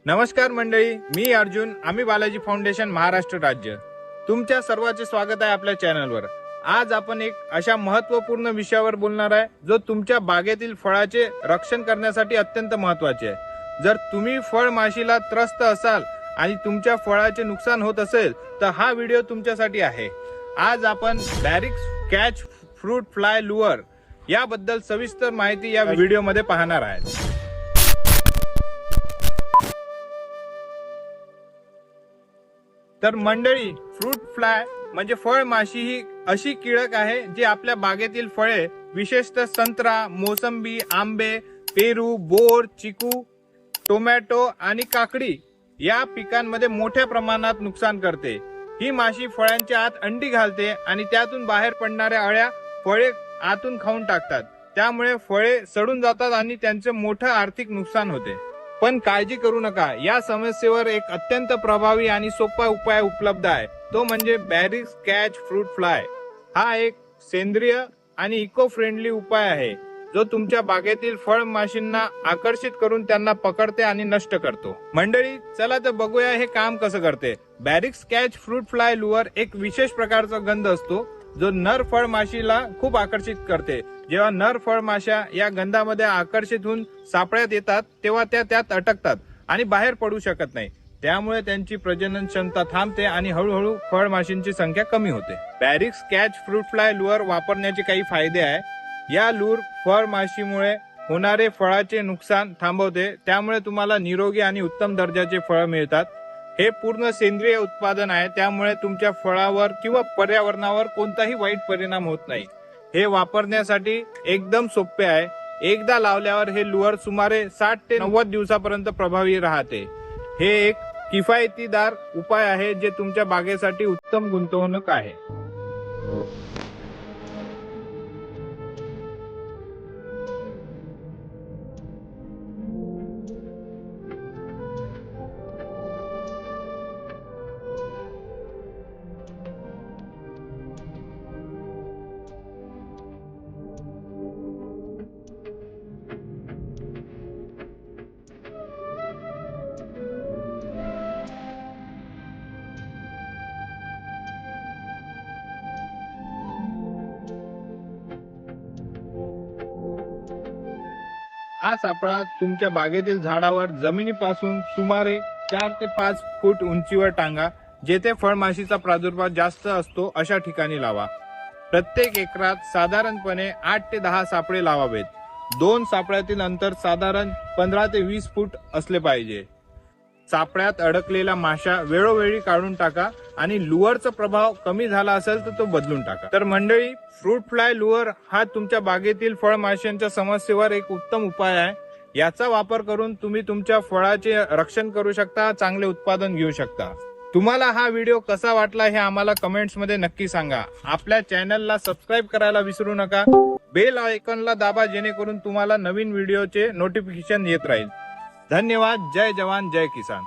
नमस्कार मंडळी, मी अर्जुन, आम्ही बालाजी फाउंडेशन महाराष्ट्र राज्य. तुमच्या सर्वांचे स्वागत आहे आपल्या चॅनलवर. आज आपण एक अशा महत्त्वपूर्ण विषयावर बोलणार आहे जो तुमच्या बागेतील फळाचे रक्षण करण्यासाठी अत्यंत महत्त्वाचे आहे. जर तुम्ही फळमाशीला त्रस्त असाल आणि तुमच्या फळाचे नुकसान होत असेल तर हा व्हिडिओ तुमच्यासाठी आहे. आज आपण बॅरिक्स कॅच फ्रूट फ्लाय लुअर याबद्दल सविस्तर माहिती या व्हिडिओमध्ये पाहणार आहात. तर मंडळी, फ्रूट फ्लाय म्हणजे फळमाशी ही अशी कीडक आहे जी आपल्या बागेतील फळे, विशेषतः संत्रा, मोसंबी, आंबे, पेरू, बोर, चिकू, टोमॅटो आणि काकडी या पिकांमध्ये मोठ्या प्रमाणात नुकसान करते. ही माशी फळांच्या आत अंडी घालते आणि त्यातून बाहेर पडणाऱ्या अळ्या फळे आतून खाऊन टाकतात. त्यामुळे फळे सडून जातात आणि त्यांचे मोठं आर्थिक नुकसान होते. पण काळजी करू नका, या समस्येवर एक अत्यंत प्रभावी आणि सोपा उपाय उपलब्ध आहे. तो म्हणजे बॅरिक्स कॅच फ्रूट फ्लाय. हा एक सेंद्रिय आणि इको फ्रेंडली उपाय आहे जो तुमच्या बागेतील फळमाशींना आकर्षित करून त्यांना पकडते आणि नष्ट करतो. मंडळी, चला तर बघूया हे काम कसं करते. बॅरिक्स कॅच फ्रूट फ्लाय लुअर एक विशेष प्रकारचा गंध असतो जो नर फळमाशीला खूप आकर्षित करते. जेव्हा नर फळमाशा या गंधामध्ये आकर्षित होऊन सापळ्यात येतात तेव्हा त्या त्यात अटकतात आणि बाहेर पडू शकत नाही. त्यामुळे त्यांची प्रजनन क्षमता थांबते आणि हळूहळू फळमाशींची संख्या कमी होते. बॅरिक्स कॅच फ्रूट फ्लाय लुअर वापरण्याचे काही फायदे आहे. या लूर फळमाशीमुळे होणारे फळाचे नुकसान थांबवते. त्यामुळे तुम्हाला निरोगी आणि उत्तम दर्जाचे फळ मिळतात. हे पूर्ण सेंद्रिय उत्पादन आहे, त्यामुळे तुमच्या फळावर किंवा पर्यावरणावर कोणताही वाईट परिणाम होत नाही. हे वापरण्यासाठी एकदम सोपे आहे. एकदा लावल्यावर हे लुअर सुमारे 60 ते 90 दिवसापर्यंत प्रभावी राहते. हे एक किफायतीदार उपाय आहे जे तुमच्या बागेसाठी उत्तम गुंतवणूक आहे. हा सापळा तुमच्या बागेतील झाडावर जमिनीपासून सुमारे 4 ते 5 फूट उंचीवर टांगा. जेथे फळमाशीचा प्रादुर्भाव जास्त असतो अशा ठिकाणी लावा. प्रत्येक एकरात साधारणपणे 8 ते 10 सापळे लावावेत. 2 सापळ्यातील अंतर साधारण 15 ते 20 फूट असले पाहिजे. सापळ्यात अडकलेल्या माशा वेळोवेळी काढून टाका आणि लुअरचा प्रभाव कमी झाला असेल तर तो बदलून टाका. तर मंडळी, फ्रूट फ्लाय लुअर हा तुमच्या बागेतील फळमाशांच्या समस्येवर एक उत्तम उपाय आहे. याचा वापर करून तुम्ही तुमच्या फळाचे रक्षण करू शकता, चांगले उत्पादन घेऊ शकता. तुम्हाला हा व्हिडिओ कसा वाटला हे आम्हाला कमेंट्स मध्ये नक्की सांगा. आपल्या चॅनलला सबस्क्राईब करायला विसरू नका. बेल आयकॉनला दाबा जेणेकरून तुम्हाला नवीन व्हिडिओचे नोटिफिकेशन येत राहील. धन्यवाद. जय जवान जय किसान.